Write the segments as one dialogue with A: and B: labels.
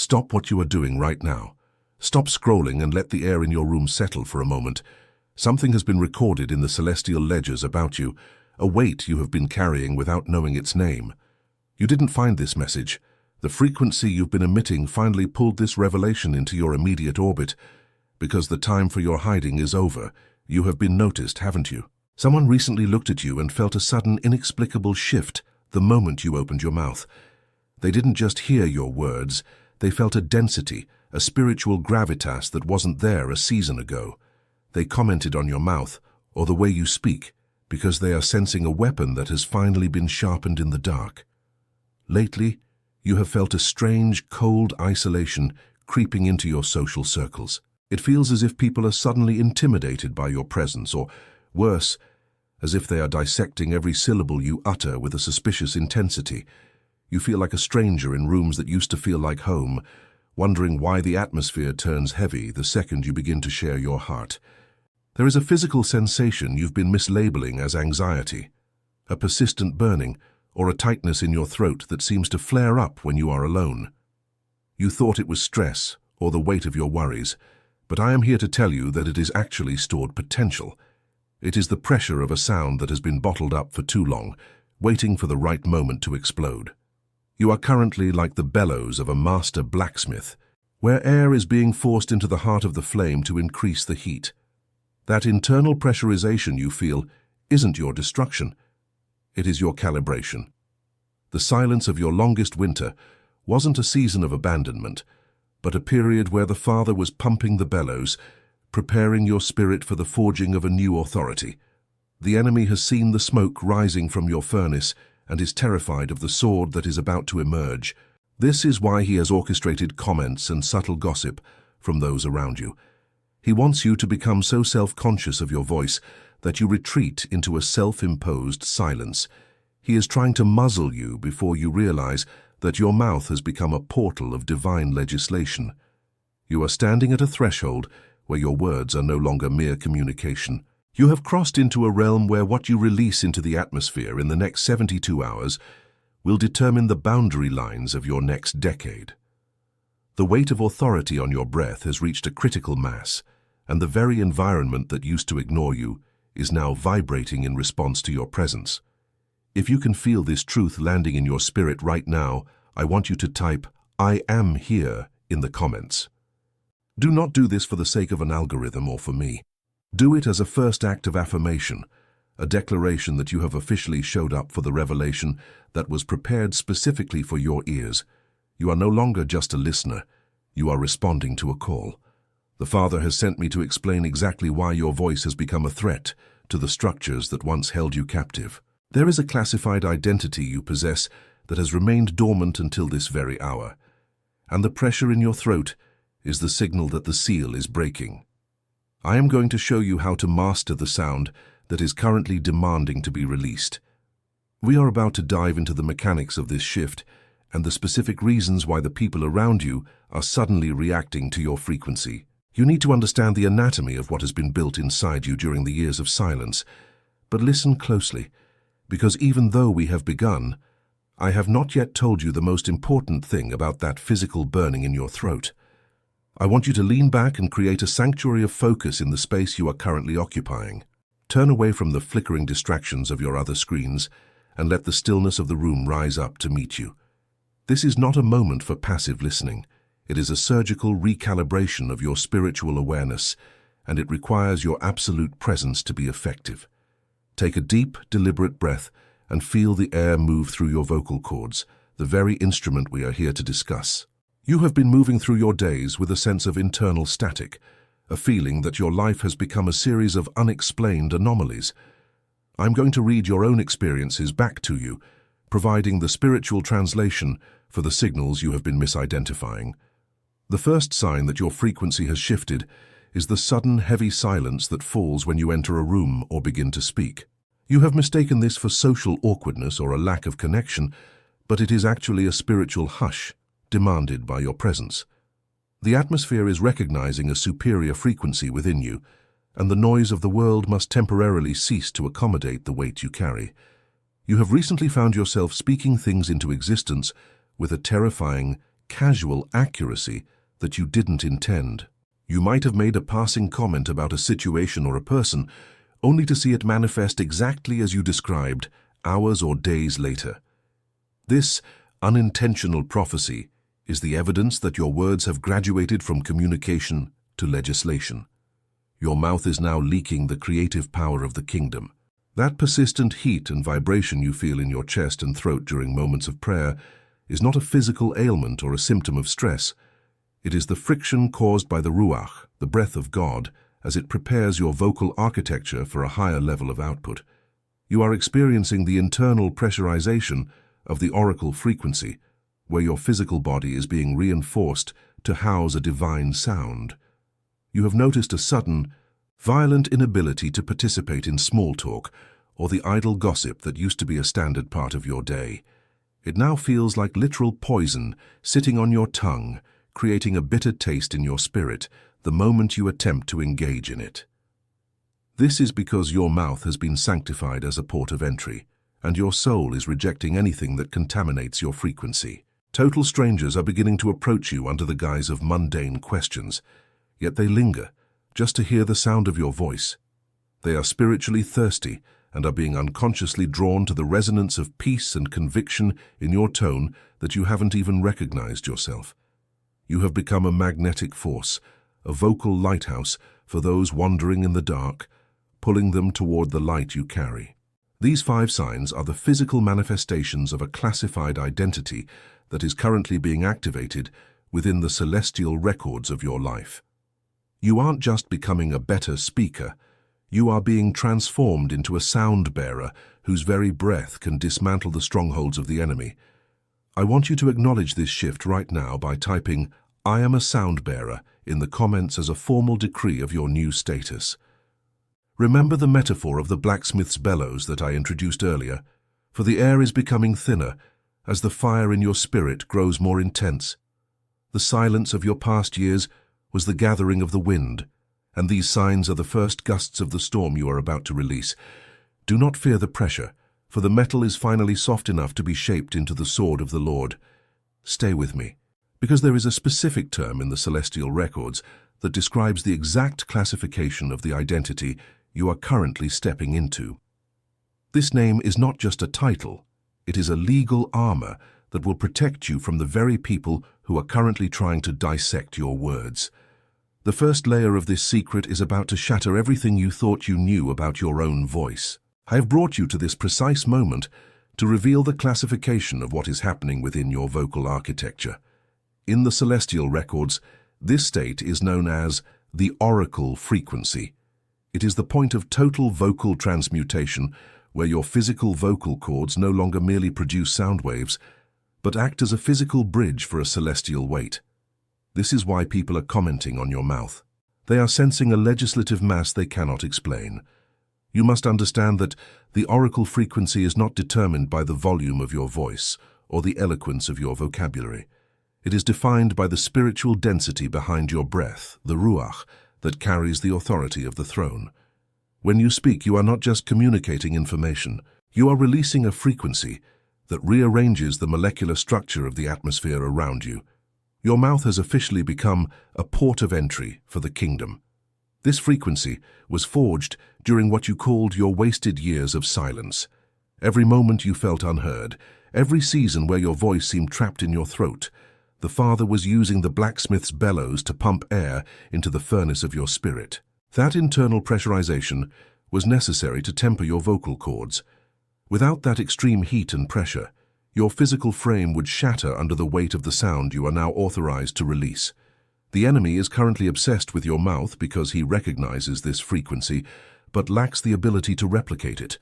A: Stop what you are doing right now. Stop scrolling and let the air in your room settle for a moment. Something has been recorded in the celestial ledgers about you, a weight you have been carrying without knowing its name. You didn't find this message. The frequency you've been emitting finally pulled this revelation into your immediate orbit. Because the time for your hiding is over, you have been noticed, haven't you? Someone recently looked at you and felt a sudden, inexplicable shift the moment you opened your mouth. They didn't just hear your words, they felt a density, a spiritual gravitas that wasn't there a season ago. They commented on your mouth, or the way you speak, because they are sensing a weapon that has finally been sharpened in the dark. Lately, you have felt a strange, cold isolation creeping into your social circles. It feels as if people are suddenly intimidated by your presence, or worse, as if they are dissecting every syllable you utter with a suspicious intensity. You feel like a stranger in rooms that used to feel like home, wondering why the atmosphere turns heavy the second you begin to share your heart. There is a physical sensation you've been mislabeling as anxiety, a persistent burning, or a tightness in your throat that seems to flare up when you are alone. You thought it was stress, or the weight of your worries, but I am here to tell you that it is actually stored potential. It is the pressure of a sound that has been bottled up for too long, waiting for the right moment to explode. You are currently like the bellows of a master blacksmith, where air is being forced into the heart of the flame to increase the heat. That internal pressurization you feel isn't your destruction. It is your calibration. The silence of your longest winter wasn't a season of abandonment, but a period where the Father was pumping the bellows, preparing your spirit for the forging of a new authority. The enemy has seen the smoke rising from your furnace and is terrified of the sword that is about to emerge. This is why he has orchestrated comments and subtle gossip from those around you. He wants you to become so self-conscious of your voice that you retreat into a self-imposed silence. He is trying to muzzle you before you realize that your mouth has become a portal of divine legislation. You are standing at a threshold where your words are no longer mere communication. You have crossed into a realm where what you release into the atmosphere in the next 72 hours will determine the boundary lines of your next decade. The weight of authority on your breath has reached a critical mass, and the very environment that used to ignore you is now vibrating in response to your presence. If you can feel this truth landing in your spirit right now, I want you to type, "I am here," in the comments. Do not do this for the sake of an algorithm or for me. Do it as a first act of affirmation, a declaration that you have officially showed up for the revelation that was prepared specifically for your ears. You are no longer just a listener, you are responding to a call. The Father has sent me to explain exactly why your voice has become a threat to the structures that once held you captive. There is a classified identity you possess that has remained dormant until this very hour, and the pressure in your throat is the signal that the seal is breaking. I am going to show you how to master the sound that is currently demanding to be released. We are about to dive into the mechanics of this shift and the specific reasons why the people around you are suddenly reacting to your frequency. You need to understand the anatomy of what has been built inside you during the years of silence. But listen closely, because even though we have begun, I have not yet told you the most important thing about that physical burning in your throat. I want you to lean back and create a sanctuary of focus in the space you are currently occupying. Turn away from the flickering distractions of your other screens and let the stillness of the room rise up to meet you. This is not a moment for passive listening. It is a surgical recalibration of your spiritual awareness, and it requires your absolute presence to be effective. Take a deep, deliberate breath and feel the air move through your vocal cords, the very instrument we are here to discuss. You have been moving through your days with a sense of internal static, a feeling that your life has become a series of unexplained anomalies. I'm going to read your own experiences back to you, providing the spiritual translation for the signals you have been misidentifying. The first sign that your frequency has shifted is the sudden heavy silence that falls when you enter a room or begin to speak. You have mistaken this for social awkwardness or a lack of connection, but it is actually a spiritual hush demanded by your presence. The atmosphere is recognizing a superior frequency within you, and the noise of the world must temporarily cease to accommodate the weight you carry. You have recently found yourself speaking things into existence with a terrifying, casual accuracy that you didn't intend. You might have made a passing comment about a situation or a person, only to see it manifest exactly as you described hours or days later. This unintentional prophecy is the evidence that your words have graduated from communication to legislation. Your mouth is now leaking the creative power of the kingdom. That persistent heat and vibration you feel in your chest and throat during moments of prayer is not a physical ailment or a symptom of stress. It is the friction caused by the Ruach, the breath of God, as it prepares your vocal architecture for a higher level of output. You are experiencing the internal pressurization of the oracle frequency, where your physical body is being reinforced to house a divine sound. You have noticed a sudden, violent inability to participate in small talk or the idle gossip that used to be a standard part of your day. It now feels like literal poison sitting on your tongue, creating a bitter taste in your spirit the moment you attempt to engage in it. This is because your mouth has been sanctified as a port of entry, and your soul is rejecting anything that contaminates your frequency. Total strangers are beginning to approach you under the guise of mundane questions, yet they linger, just to hear the sound of your voice. They are spiritually thirsty and are being unconsciously drawn to the resonance of peace and conviction in your tone that you haven't even recognized yourself. You have become a magnetic force, a vocal lighthouse for those wandering in the dark, pulling them toward the light you carry. These 5 signs are the physical manifestations of a classified identity that is currently being activated within the celestial records of your life. You aren't just becoming a better speaker, you are being transformed into a sound bearer whose very breath can dismantle the strongholds of the enemy. I want you to acknowledge this shift right now by typing "I am a sound bearer" in the comments as a formal decree of your new status. Remember the metaphor of the blacksmith's bellows that I introduced earlier, for the air is becoming thinner as the fire in your spirit grows more intense. The silence of your past years was the gathering of the wind, and these signs are the first gusts of the storm you are about to release. Do not fear the pressure, for the metal is finally soft enough to be shaped into the sword of the Lord. Stay with me, because there is a specific term in the celestial records that describes the exact classification of the identity you are currently stepping into. This name is not just a title, it is a legal armor that will protect you from the very people who are currently trying to dissect your words. The first layer of this secret is about to shatter everything you thought you knew about your own voice. I have brought you to this precise moment to reveal the classification of what is happening within your vocal architecture. In the celestial records, this state is known as the oracle frequency. It is the point of total vocal transmutation where your physical vocal cords no longer merely produce sound waves, but act as a physical bridge for a celestial weight. This is why people are commenting on your mouth. They are sensing a legislative mass they cannot explain. You must understand that the oracle frequency is not determined by the volume of your voice or the eloquence of your vocabulary. It is defined by the spiritual density behind your breath, the Ruach, that carries the authority of the throne. When you speak, you are not just communicating information. You are releasing a frequency that rearranges the molecular structure of the atmosphere around you. Your mouth has officially become a port of entry for the kingdom. This frequency was forged during what you called your wasted years of silence. Every moment you felt unheard, every season where your voice seemed trapped in your throat, the Father was using the blacksmith's bellows to pump air into the furnace of your spirit. That internal pressurization was necessary to temper your vocal cords. Without that extreme heat and pressure, your physical frame would shatter under the weight of the sound you are now authorized to release. The enemy is currently obsessed with your mouth because he recognizes this frequency, but lacks the ability to replicate it.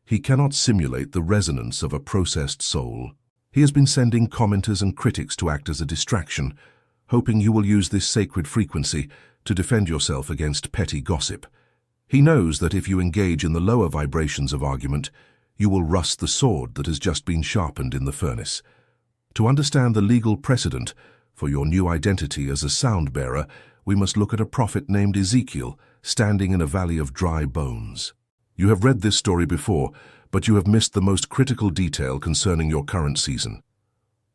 A: He cannot simulate the resonance of a processed soul. He has been sending commenters and critics to act as a distraction, hoping you will use this sacred frequency to defend yourself against petty gossip. He knows that if you engage in the lower vibrations of argument, you will rust the sword that has just been sharpened in the furnace. To understand the legal precedent for your new identity as a sound bearer, we must look at a prophet named Ezekiel standing in a valley of dry bones. You have read this story before, but you have missed the most critical detail concerning your current season.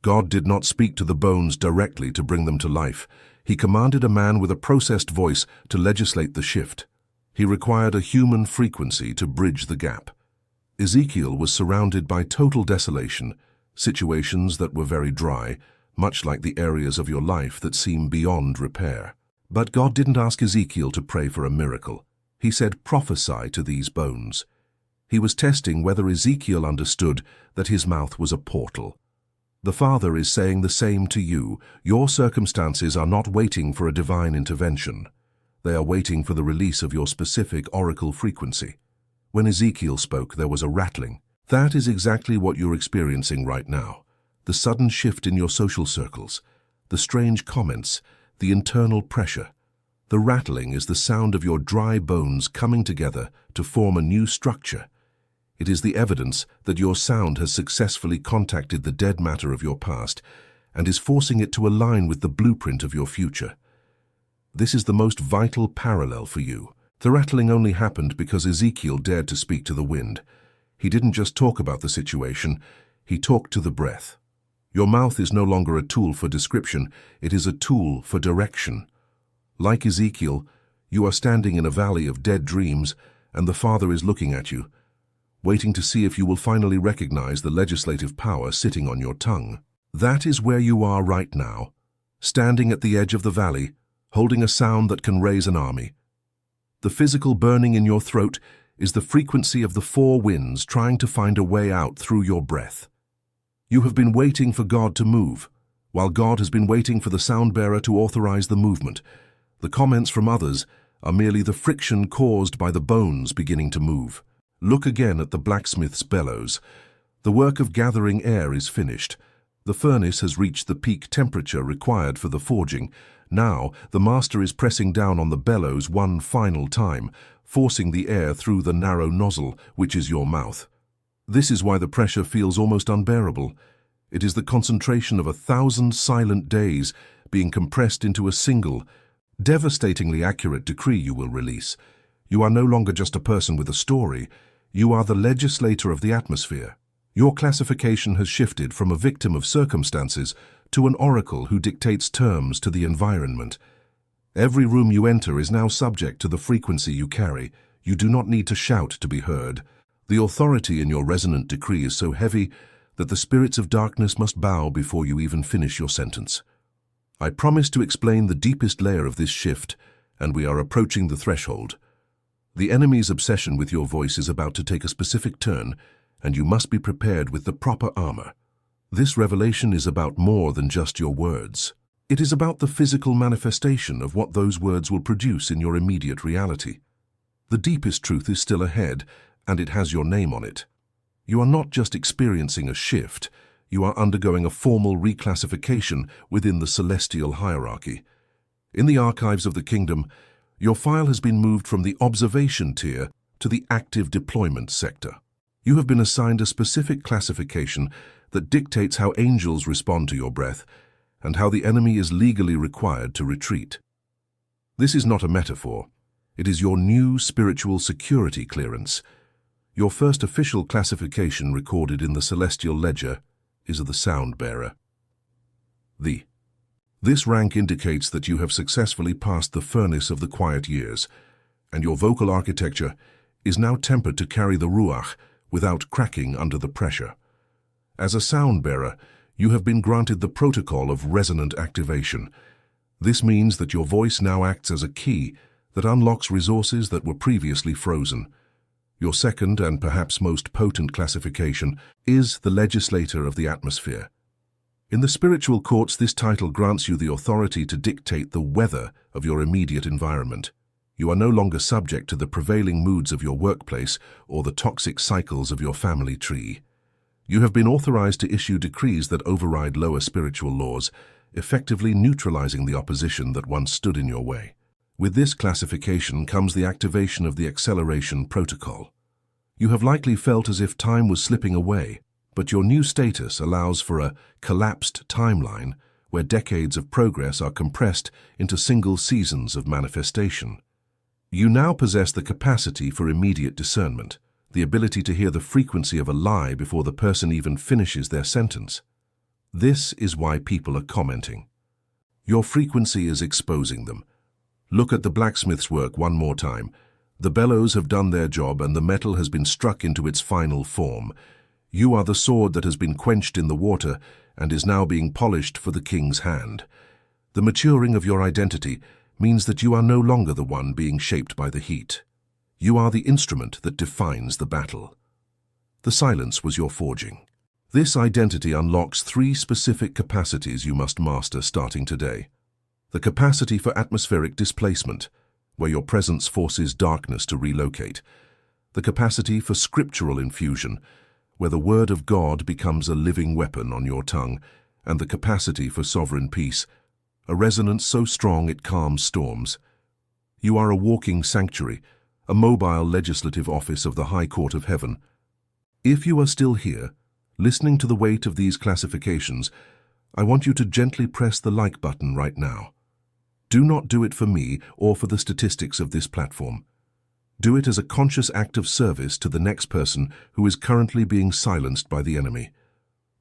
A: God did not speak to the bones directly to bring them to life. He commanded a man with a processed voice to legislate the shift. He required a human frequency to bridge the gap. Ezekiel was surrounded by total desolation, situations that were very dry, much like the areas of your life that seem beyond repair. But God didn't ask Ezekiel to pray for a miracle. He said, "Prophesy to these bones." He was testing whether Ezekiel understood that his mouth was a portal. The Father is saying the same to you. Your circumstances are not waiting for a divine intervention. They are waiting for the release of your specific oracle frequency. When Ezekiel spoke, there was a rattling. That is exactly what you're experiencing right now. The sudden shift in your social circles, the strange comments, the internal pressure. The rattling is the sound of your dry bones coming together to form a new structure. It is the evidence that your sound has successfully contacted the dead matter of your past and is forcing it to align with the blueprint of your future. This is the most vital parallel for you. The rattling only happened because Ezekiel dared to speak to the wind. He didn't just talk about the situation, he talked to the breath. Your mouth is no longer a tool for description, it is a tool for direction. Like Ezekiel, you are standing in a valley of dead dreams, and the Father is looking at you, waiting to see if you will finally recognize the legislative power sitting on your tongue. That is where you are right now, standing at the edge of the valley, holding a sound that can raise an army. The physical burning in your throat is the frequency of the four winds trying to find a way out through your breath. You have been waiting for God to move, while God has been waiting for the sound bearer to authorize the movement. The comments from others are merely the friction caused by the bones beginning to move. Look again at the blacksmith's bellows. The work of gathering air is finished. The furnace has reached the peak temperature required for the forging. Now, the master is pressing down on the bellows one final time, forcing the air through the narrow nozzle, which is your mouth. This is why the pressure feels almost unbearable. It is the concentration of 1,000 silent days being compressed into a single, devastatingly accurate decree you will release. You are no longer just a person with a story. You are the legislator of the atmosphere. Your classification has shifted from a victim of circumstances to an oracle who dictates terms to the environment. Every room you enter is now subject to the frequency you carry. You do not need to shout to be heard. The authority in your resonant decree is so heavy that the spirits of darkness must bow before you even finish your sentence. I promise to explain the deepest layer of this shift, and we are approaching the threshold. The enemy's obsession with your voice is about to take a specific turn, and you must be prepared with the proper armor. This revelation is about more than just your words. It is about the physical manifestation of what those words will produce in your immediate reality. The deepest truth is still ahead, and it has your name on it. You are not just experiencing a shift, you are undergoing a formal reclassification within the celestial hierarchy. In the archives of the kingdom, your file has been moved from the observation tier to the active deployment sector. You have been assigned a specific classification that dictates how angels respond to your breath and how the enemy is legally required to retreat. This is not a metaphor. It is your new spiritual security clearance. Your first official classification recorded in the celestial ledger is of the sound bearer. This rank indicates that you have successfully passed the furnace of the quiet years, and your vocal architecture is now tempered to carry the ruach without cracking under the pressure. As a sound bearer, you have been granted the protocol of resonant activation. This means that your voice now acts as a key that unlocks resources that were previously frozen. Your second and perhaps most potent classification is the legislator of the atmosphere. In the spiritual courts, this title grants you the authority to dictate the weather of your immediate environment. You are no longer subject to the prevailing moods of your workplace or the toxic cycles of your family tree. You have been authorized to issue decrees that override lower spiritual laws, effectively neutralizing the opposition that once stood in your way. With this classification comes the activation of the acceleration protocol. You have likely felt as if time was slipping away, but your new status allows for a collapsed timeline where decades of progress are compressed into single seasons of manifestation. You now possess the capacity for immediate discernment, the ability to hear the frequency of a lie before the person even finishes their sentence. This is why people are commenting. Your frequency is exposing them. Look at the blacksmith's work one more time. The bellows have done their job and the metal has been struck into its final form. You are the sword that has been quenched in the water and is now being polished for the king's hand. The maturing of your identity means that you are no longer the one being shaped by the heat. You are the instrument that defines the battle. The silence was your forging. This identity unlocks 3 specific capacities you must master starting today. The capacity for atmospheric displacement, where your presence forces darkness to relocate. The capacity for scriptural infusion, where the word of God becomes a living weapon on your tongue. And the capacity for sovereign peace, a resonance so strong it calms storms. You are a walking sanctuary, a mobile legislative office of the High Court of Heaven. If you are still here, listening to the weight of these classifications, I want you to gently press the like button right now. Do not do it for me or for the statistics of this platform. Do it as a conscious act of service to the next person who is currently being silenced by the enemy.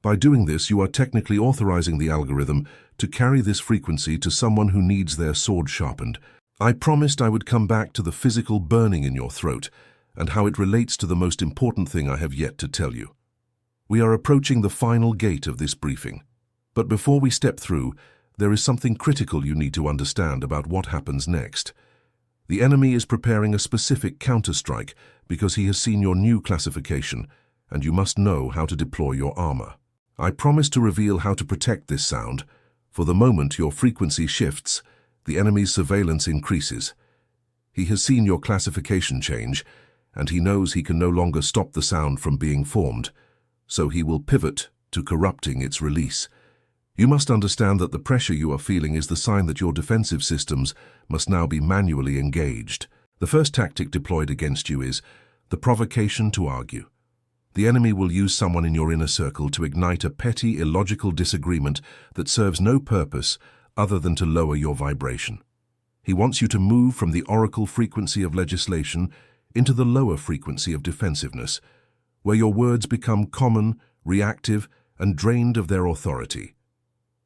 A: By doing this, you are technically authorizing the algorithm to carry this frequency to someone who needs their sword sharpened. I promised I would come back to the physical burning in your throat and how it relates to the most important thing I have yet to tell you. We are approaching the final gate of this briefing. But before we step through, there is something critical you need to understand about what happens next. The enemy is preparing a specific counterstrike because he has seen your new classification, and you must know how to deploy your armor. I promise to reveal how to protect this sound. For the moment your frequency shifts, the enemy's surveillance increases. He has seen your classification change, and he knows he can no longer stop the sound from being formed, so he will pivot to corrupting its release. You must understand that the pressure you are feeling is the sign that your defensive systems must now be manually engaged. The first tactic deployed against you is the provocation to argue. The enemy will use someone in your inner circle to ignite a petty, illogical disagreement that serves no purpose other than to lower your vibration. He wants you to move from the oracle frequency of legislation into the lower frequency of defensiveness, where your words become common, reactive, and drained of their authority.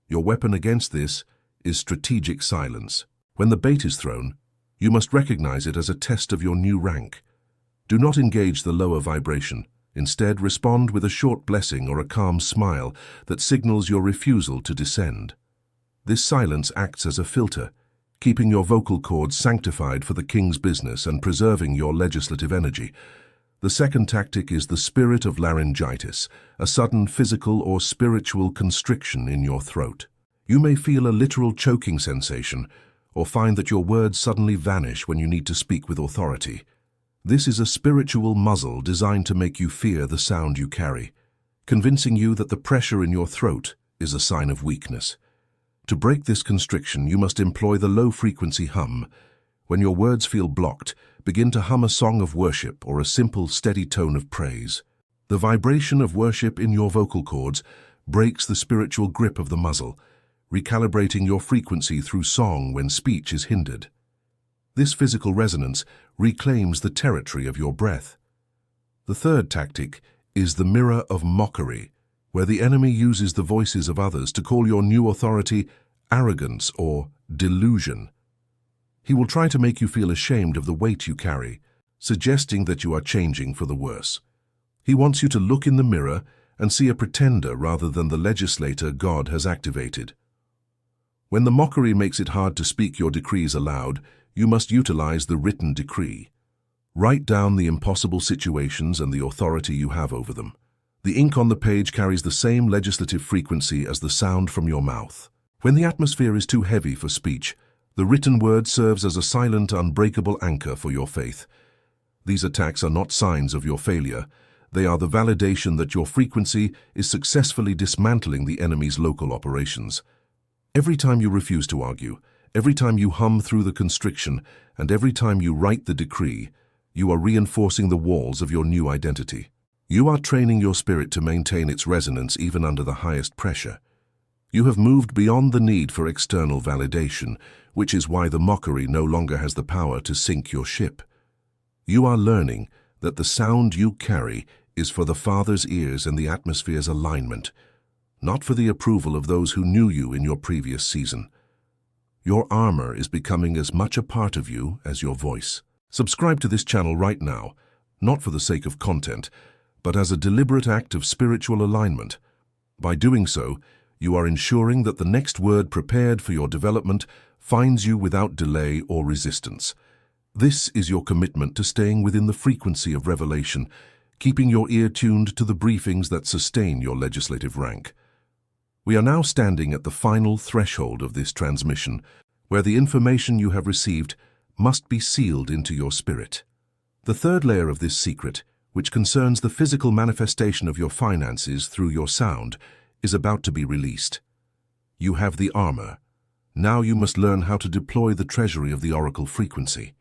A: Your weapon against this is strategic silence. When the bait is thrown, you must recognize it as a test of your new rank. Do not engage the lower vibration. Instead, respond with a short blessing or a calm smile that signals your refusal to descend. This silence acts as a filter, keeping your vocal cords sanctified for the king's business and preserving your legislative energy. The second tactic is the spirit of laryngitis, a sudden physical or spiritual constriction in your throat. You may feel a literal choking sensation or find that your words suddenly vanish when you need to speak with authority. This is a spiritual muzzle designed to make you fear the sound you carry, convincing you that the pressure in your throat is a sign of weakness. To break this constriction, you must employ the low-frequency hum. When your words feel blocked, begin to hum a song of worship or a simple, steady tone of praise. The vibration of worship in your vocal cords breaks the spiritual grip of the muzzle, recalibrating your frequency through song when speech is hindered. This physical resonance reclaims the territory of your breath. The third tactic is the mirror of mockery, where the enemy uses the voices of others to call your new authority arrogance or delusion. He will try to make you feel ashamed of the weight you carry, suggesting that you are changing for the worse. He wants you to look in the mirror and see a pretender rather than the legislator God has activated. When the mockery makes it hard to speak your decrees aloud, you must utilize the written decree. Write down the impossible situations and the authority you have over them. The ink on the page carries the same legislative frequency as the sound from your mouth. When the atmosphere is too heavy for speech, the written word serves as a silent, unbreakable anchor for your faith. These attacks are not signs of your failure. They are the validation that your frequency is successfully dismantling the enemy's local operations. Every time you refuse to argue, every time you hum through the constriction, and every time you write the decree, you are reinforcing the walls of your new identity. You are training your spirit to maintain its resonance even under the highest pressure. You have moved beyond the need for external validation, which is why the mockery no longer has the power to sink your ship. You are learning that the sound you carry is for the Father's ears and the atmosphere's alignment, not for the approval of those who knew you in your previous season. Your armor is becoming as much a part of you as your voice. Subscribe to this channel right now, not for the sake of content, but as a deliberate act of spiritual alignment. By doing so, you are ensuring that the next word prepared for your development finds you without delay or resistance. This is your commitment to staying within the frequency of revelation, keeping your ear tuned to the briefings that sustain your legislative rank. We are now standing at the final threshold of this transmission, where the information you have received must be sealed into your spirit. The third layer of this secret, which concerns the physical manifestation of your finances through your sound, is about to be released. You have the armor. Now you must learn how to deploy the treasury of the oracle frequency.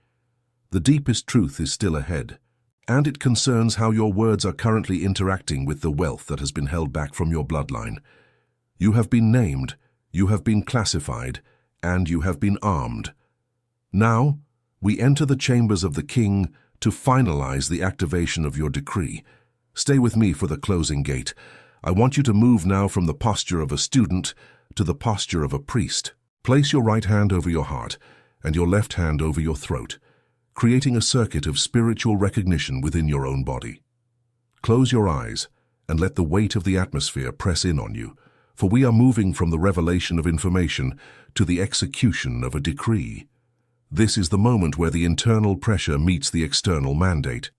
A: The deepest truth is still ahead, and it concerns how your words are currently interacting with the wealth that has been held back from your bloodline. You have been named, you have been classified, and you have been armed. Now, we enter the chambers of the king to finalize the activation of your decree. Stay with me for the closing gate. I want you to move now from the posture of a student to the posture of a priest. Place your right hand over your heart and your left hand over your throat, creating a circuit of spiritual recognition within your own body. Close your eyes and let the weight of the atmosphere press in on you, for we are moving from the revelation of information to the execution of a decree. This is the moment where the internal pressure meets the external mandate.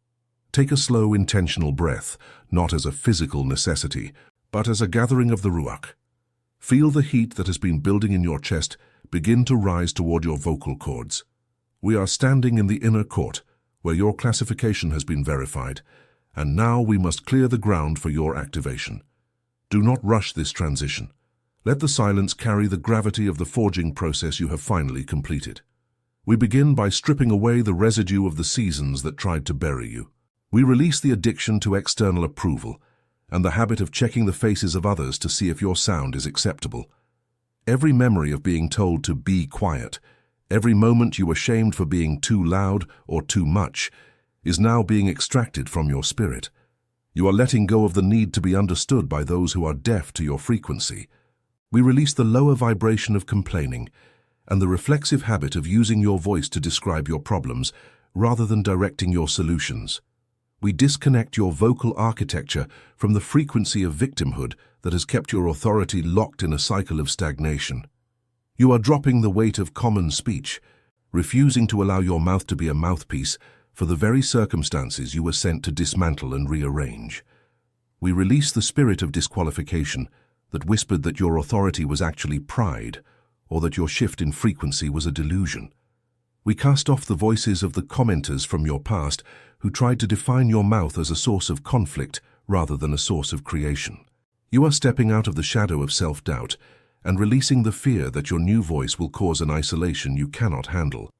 A: Take a slow, intentional breath, not as a physical necessity, but as a gathering of the Ruach. Feel the heat that has been building in your chest begin to rise toward your vocal cords. We are standing in the inner court, where your classification has been verified, and now we must clear the ground for your activation. Do not rush this transition. Let the silence carry the gravity of the forging process you have finally completed. We begin by stripping away the residue of the seasons that tried to bury you. We release the addiction to external approval and the habit of checking the faces of others to see if your sound is acceptable. Every memory of being told to be quiet, every moment you were shamed for being too loud or too much, is now being extracted from your spirit. You are letting go of the need to be understood by those who are deaf to your frequency. We release the lower vibration of complaining and the reflexive habit of using your voice to describe your problems rather than directing your solutions. We disconnect your vocal architecture from the frequency of victimhood that has kept your authority locked in a cycle of stagnation. You are dropping the weight of common speech, refusing to allow your mouth to be a mouthpiece for the very circumstances you were sent to dismantle and rearrange. We release the spirit of disqualification that whispered that your authority was actually pride, or that your shift in frequency was a delusion. We cast off the voices of the commenters from your past who tried to define your mouth as a source of conflict rather than a source of creation. You are stepping out of the shadow of self-doubt and releasing the fear that your new voice will cause an isolation you cannot handle.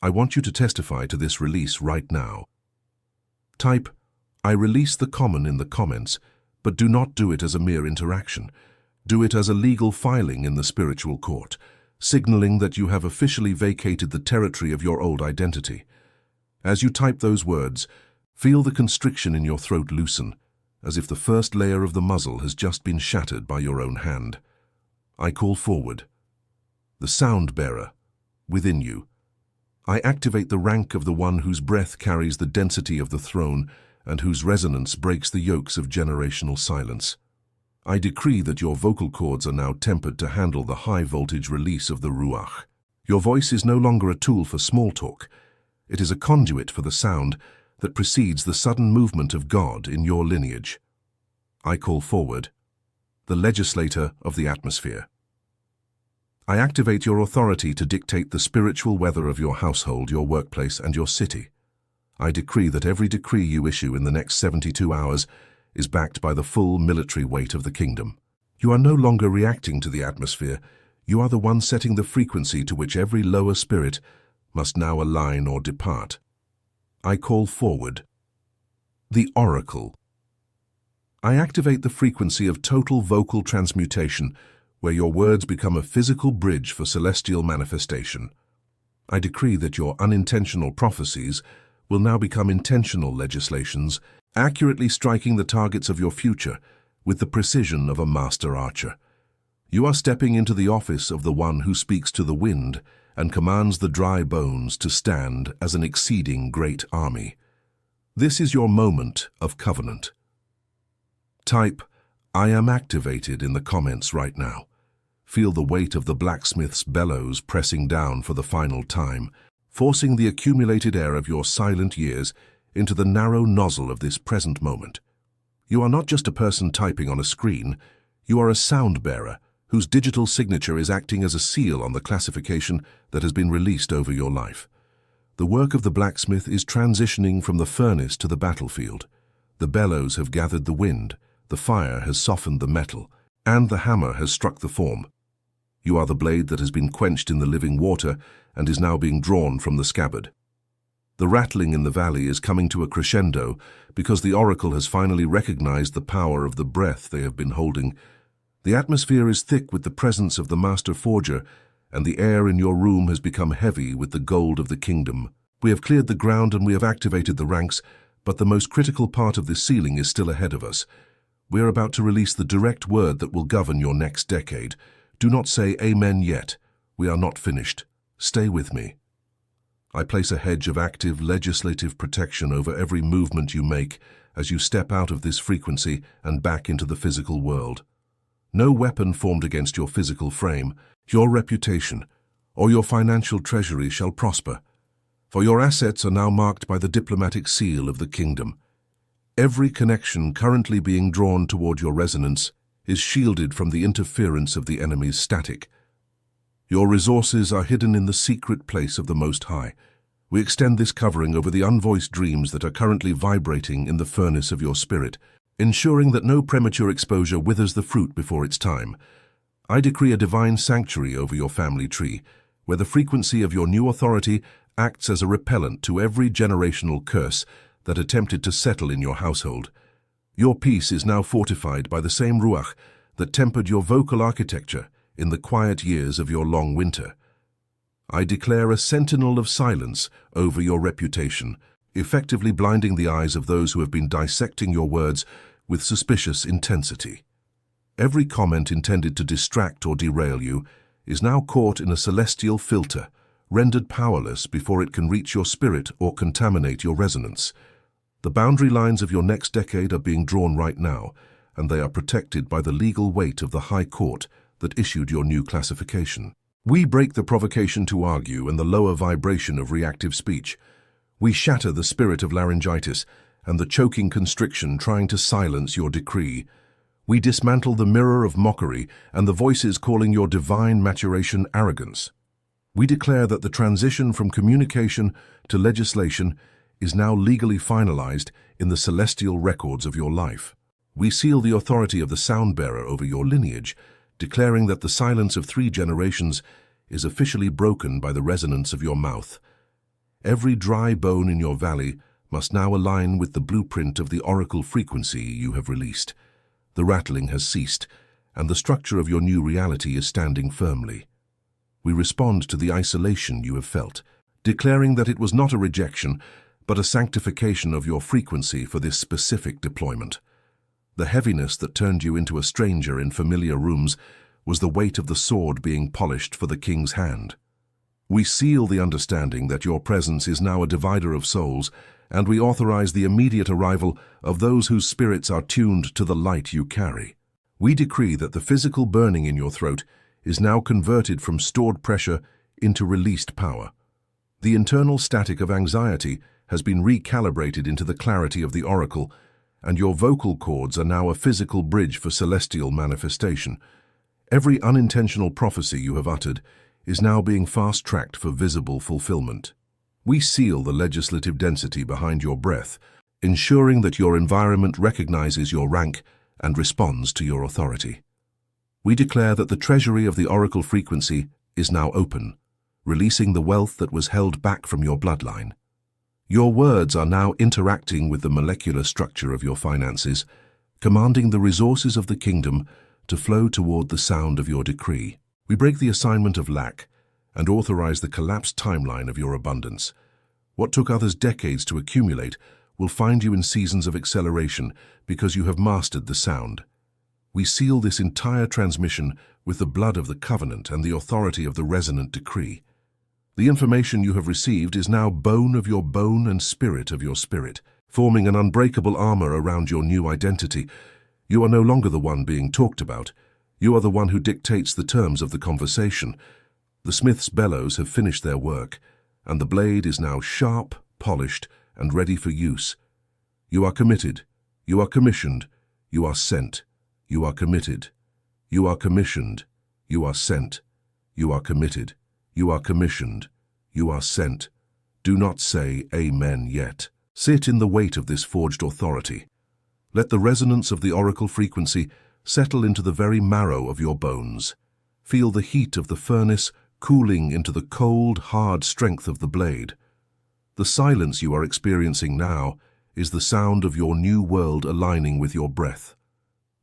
A: I want you to testify to this release right now. Type, "I release the common" in the comments, but do not do it as a mere interaction. Do it as a legal filing in the spiritual court, signaling that you have officially vacated the territory of your old identity. As you type those words, feel the constriction in your throat loosen, as if the first layer of the muzzle has just been shattered by your own hand. I call forward the sound bearer within you. I activate the rank of the one whose breath carries the density of the throne and whose resonance breaks the yokes of generational silence. I decree that your vocal cords are now tempered to handle the high-voltage release of the Ruach. Your voice is no longer a tool for small talk. It is a conduit for the sound that precedes the sudden movement of God in your lineage. I call forward the legislator of the atmosphere. I activate your authority to dictate the spiritual weather of your household, your workplace, and your city. I decree that every decree you issue in the next 72 hours is backed by the full military weight of the kingdom. You are no longer reacting to the atmosphere. You are the one setting the frequency to which every lower spirit must now align or depart. I call forward the oracle. I activate the frequency of total vocal transmutation, where your words become a physical bridge for celestial manifestation. I decree that your unintentional prophecies will now become intentional legislations, accurately striking the targets of your future with the precision of a master archer. You are stepping into the office of the one who speaks to the wind and commands the dry bones to stand as an exceeding great army. This is your moment of covenant. Type, "I am activated" in the comments right now. Feel the weight of the blacksmith's bellows pressing down for the final time, forcing the accumulated air of your silent years into the narrow nozzle of this present moment. You are not just a person typing on a screen, you are a sound bearer whose digital signature is acting as a seal on the classification that has been released over your life. The work of the blacksmith is transitioning from the furnace to the battlefield. The bellows have gathered the wind, the fire has softened the metal, and the hammer has struck the form. You are the blade that has been quenched in the living water and is now being drawn from the scabbard. The rattling in the valley is coming to a crescendo because the oracle has finally recognized the power of the breath they have been holding. The atmosphere is thick with the presence of the master forger, and the air in your room has become heavy with the gold of the kingdom. We have cleared the ground and we have activated the ranks, but the most critical part of this sealing is still ahead of us. We are about to release the direct word that will govern your next decade. Do not say amen yet. We are not finished. Stay with me. I place a hedge of active legislative protection over every movement you make as you step out of this frequency and back into the physical world. No weapon formed against your physical frame, your reputation, or your financial treasury shall prosper, for your assets are now marked by the diplomatic seal of the kingdom. Every connection currently being drawn toward your resonance is shielded from the interference of the enemy's static. Your resources are hidden in the secret place of the Most High. We extend this covering over the unvoiced dreams that are currently vibrating in the furnace of your spirit, ensuring that no premature exposure withers the fruit before its time. I decree a divine sanctuary over your family tree, where the frequency of your new authority acts as a repellent to every generational curse that attempted to settle in your household. Your peace is now fortified by the same ruach that tempered your vocal architecture in the quiet years of your long winter. I declare a sentinel of silence over your reputation, effectively blinding the eyes of those who have been dissecting your words with suspicious intensity. Every comment intended to distract or derail you is now caught in a celestial filter, rendered powerless before it can reach your spirit or contaminate your resonance. The boundary lines of your next decade are being drawn right now, and they are protected by the legal weight of the High Court that issued your new classification. We break the provocation to argue and the lower vibration of reactive speech. We shatter the spirit of laryngitis and the choking constriction trying to silence your decree. We dismantle the mirror of mockery and the voices calling your divine maturation arrogance. We declare that the transition from communication to legislation is now legally finalized in the celestial records of your life. We seal the authority of the sound bearer over your lineage, declaring that the silence of 3 generations is officially broken by the resonance of your mouth. Every dry bone in your valley must now align with the blueprint of the oracle frequency you have released. The rattling has ceased, and the structure of your new reality is standing firmly. We respond to the isolation you have felt, declaring that it was not a rejection, but a sanctification of your frequency for this specific deployment. The heaviness that turned you into a stranger in familiar rooms was the weight of the sword being polished for the king's hand. We seal the understanding that your presence is now a divider of souls, and we authorize the immediate arrival of those whose spirits are tuned to the light you carry. We decree that the physical burning in your throat is now converted from stored pressure into released power. The internal static of anxiety has been recalibrated into the clarity of the oracle, and your vocal cords are now a physical bridge for celestial manifestation. Every unintentional prophecy you have uttered is now being fast-tracked for visible fulfillment. We seal the legislative density behind your breath, ensuring that your environment recognizes your rank and responds to your authority. We declare that the treasury of the oracle frequency is now open, releasing the wealth that was held back from your bloodline. Your words are now interacting with the molecular structure of your finances, commanding the resources of the kingdom to flow toward the sound of your decree. We break the assignment of lack and authorize the collapsed timeline of your abundance. What took others decades to accumulate will find you in seasons of acceleration because you have mastered the sound. We seal this entire transmission with the blood of the covenant and the authority of the resonant decree. The information you have received is now bone of your bone and spirit of your spirit, forming an unbreakable armor around your new identity. You are no longer the one being talked about. You are the one who dictates the terms of the conversation. The smith's bellows have finished their work, and the blade is now sharp, polished, and ready for use. You are committed. You are commissioned. You are sent. You are committed. You are commissioned. You are sent. You are committed. You are commissioned. You are sent. Do not say Amen yet. Sit in the weight of this forged authority. Let the resonance of the oracle frequency settle into the very marrow of your bones. Feel the heat of the furnace cooling into the cold, hard strength of the blade. The silence you are experiencing now is the sound of your new world aligning with your breath.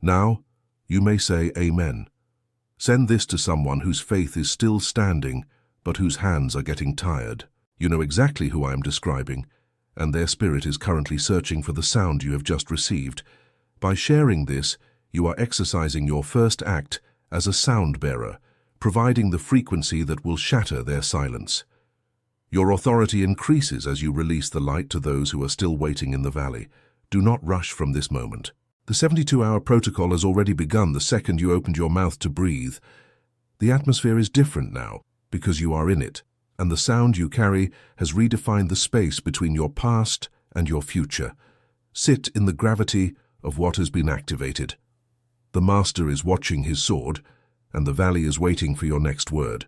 A: Now, you may say Amen. Send this to someone whose faith is still standing, but whose hands are getting tired. You know exactly who I am describing, and their spirit is currently searching for the sound you have just received. By sharing this, you are exercising your first act as a sound bearer, providing the frequency that will shatter their silence. Your authority increases as you release the light to those who are still waiting in the valley. Do not rush from this moment. The 72-hour protocol has already begun the second you opened your mouth to breathe. The atmosphere is different now because you are in it, and the sound you carry has redefined the space between your past and your future. Sit in the gravity of what has been activated. The master is watching his sword, and the valley is waiting for your next word.